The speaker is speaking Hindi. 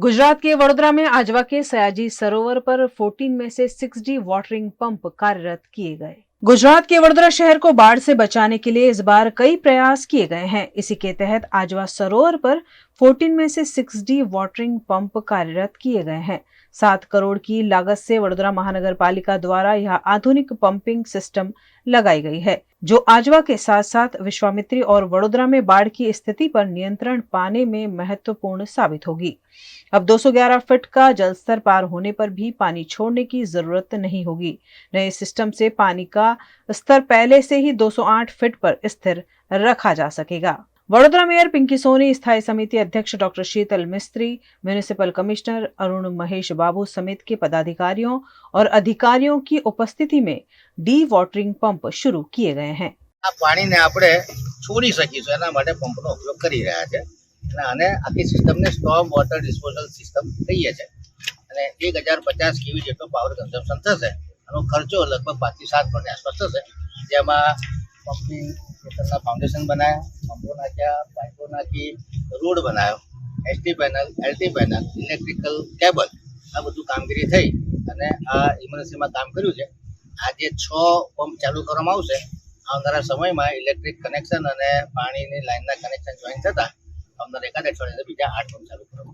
गुजरात के वडोदरा में आजवा के सयाजी सरोवर पर 14 में से 6D वाटरिंग पंप कार्यरत किए गए। गुजरात के वडोदरा शहर को बाढ़ से बचाने के लिए इस बार कई प्रयास किए गए हैं। इसी के तहत आजवा सरोवर पर 14 में से 6D वाटरिंग पंप कार्यरत किए गए हैं। 7 करोड़ की लागत से वडोदरा महानगर पालिका द्वारा यह आधुनिक पंपिंग सिस्टम लगाई गई है, जो आजवा के साथ साथ विश्वामित्री और वडोदरा में बाढ़ की स्थिति पर नियंत्रण पाने में महत्वपूर्ण साबित होगी। अब 211 फीट का जलस्तर पार होने पर भी पानी छोड़ने की जरूरत नहीं होगी। नए सिस्टम से पानी का स्तर पहले से ही 208 फीट पर स्थिर रखा जा सकेगा। वडोदरा मेयर पिंकी सोनी, स्थायी समिति अध्यक्ष डॉक्टर शीतल मिस्त्री, म्युनिसिपल कमिश्नर अरुण महेश बाबू समेत के पदाधिकारियों और अधिकारियों की उपस्थिति में डी वाटरिंग पंप शुरू किए गए हैं। આ પાણીને આપણે છોડી શકીશું એના માટે પંપનો ઉપયોગ કરી રહ્યા છે અને આને આખી સિસ્ટમને સ્ટોર્મ વોટર ડિસ્પોઝલ સિસ્ટમ કહીએ છે અને 1050 કેવી જેટલો પાવર કન્ઝમ્પશન થશે। આનો ખર્ચો લગભગ 5 થી 7 કરોડની આસપાસ થશે, જેમાં પમ્પિંગ ખેતરના ફાઉન્ડેશન બનાવ્યા, પંપો નાખ્યા, પાઇપો નાખી, રોડ બનાવ્યો, ST panel, LT panel, electrical cable, આ બધું કામગીરી થઈ અને આ ઇમરજન્સીમાં કામ કર્યું છે। આજે 6 પંપ ચાલુ કરવામાં આવશે। આવનારા સમયમાં ઇલેક્ટ્રિક કનેક્શન અને પાણીની લાઇનના કનેક્શન જોઈન થતા આવનારા એકાદ અઠવાડિયે બીજા 8 પંપ ચાલુ કરવામાં